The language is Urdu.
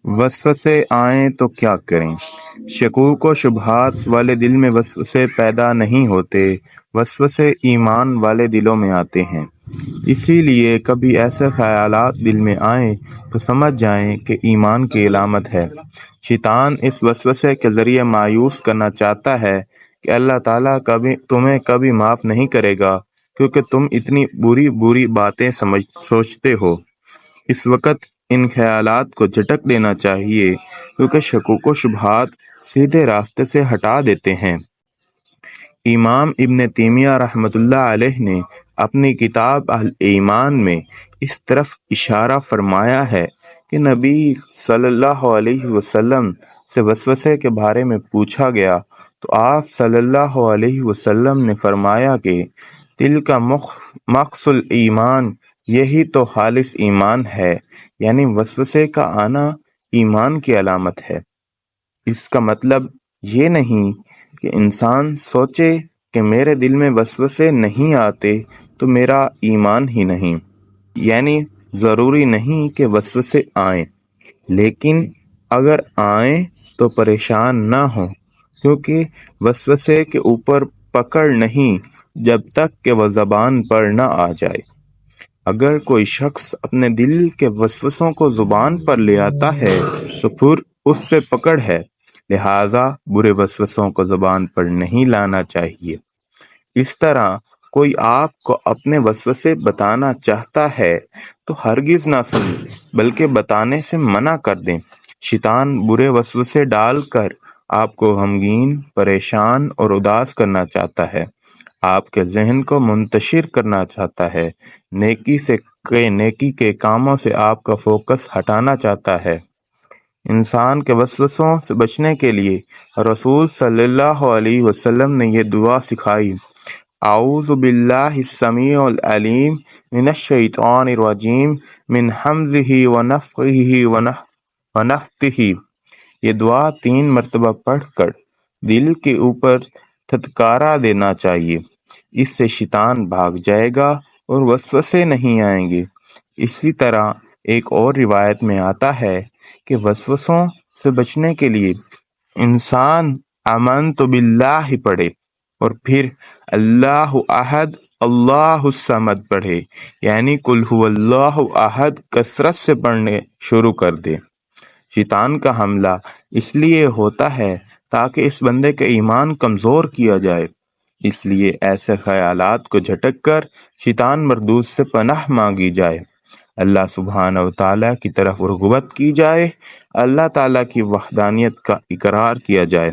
وسوسے آئیں تو کیا کریں؟ شکوک و شبہات والے دل میں وسوسے پیدا نہیں ہوتے، وسوسے ایمان والے دلوں میں آتے ہیں۔ اسی لیے کبھی ایسے خیالات دل میں آئیں تو سمجھ جائیں کہ ایمان کی علامت ہے۔ شیطان اس وسوسے کے ذریعے مایوس کرنا چاہتا ہے کہ اللہ تعالیٰ تمہیں کبھی معاف نہیں کرے گا کیونکہ تم اتنی بری بری باتیں سوچتے ہو۔ اس وقت ان خیالات کو جھٹک دینا چاہیے کیونکہ شکوک و شبہات سیدھے راستے سے ہٹا دیتے ہیں۔ امام ابن تیمیہ رحمۃ اللہ علیہ نے اپنی کتاب الایمان میں اس طرف اشارہ فرمایا ہے کہ نبی صلی اللہ علیہ وسلم سے وسوسے کے بارے میں پوچھا گیا تو آپ صلی اللہ علیہ وسلم نے فرمایا کہ دل کا مخص الایمان، یہی تو خالص ایمان ہے، یعنی وسوسے کا آنا ایمان کی علامت ہے۔ اس کا مطلب یہ نہیں کہ انسان سوچے کہ میرے دل میں وسوسے نہیں آتے تو میرا ایمان ہی نہیں، یعنی ضروری نہیں کہ وسوسے آئیں، لیکن اگر آئیں تو پریشان نہ ہوں، کیونکہ وسوسے کے اوپر پکڑ نہیں جب تک کہ وہ زبان پر نہ آ جائے۔ اگر کوئی شخص اپنے دل کے وسوسوں کو زبان پر لے آتا ہے تو پھر اس پہ پکڑ ہے، لہٰذا برے وسوسوں کو زبان پر نہیں لانا چاہیے۔ اس طرح کوئی آپ کو اپنے وسوسے بتانا چاہتا ہے تو ہرگز نہ سنیں بلکہ بتانے سے منع کر دیں۔ شیطان برے وسوسے ڈال کر آپ کو غمگین، پریشان اور اداس کرنا چاہتا ہے، آپ کے ذہن کو منتشر کرنا چاہتا ہے، نیکی کے کاموں سے آپ کا فوکس ہٹانا چاہتا ہے۔ انسان کے وسوسوں سے بچنے کے لیے رسول صلی اللہ علیہ وسلم نے یہ دعا سکھائی: اعوذ باللہ السمیع العلیم من الشیطان الرجیم من ہمزہ ونفخہ ونفثہ۔ یہ دعا 3 مرتبہ پڑھ کر دل کے اوپر تھتکارا دینا چاہیے، اس سے شیطان بھاگ جائے گا اور وسوسے نہیں آئیں گے۔ اسی طرح ایک اور روایت میں آتا ہے کہ وسوسوں سے بچنے کے لیے انسان آمنت باللہ پڑھے اور پھر اللہ احد اللہ الصمد پڑھے، یعنی قل ھو اللہ احد کثرت سے پڑھنے شروع کر دے۔ شیطان کا حملہ اس لیے ہوتا ہے تاکہ اس بندے کا ایمان کمزور کیا جائے، اس لیے ایسے خیالات کو جھٹک کر شیطان مردود سے پناہ مانگی جائے، اللہ سبحانہ و تعالیٰ کی طرف رغبت کی جائے، اللہ تعالیٰ کی وحدانیت کا اقرار کیا جائے۔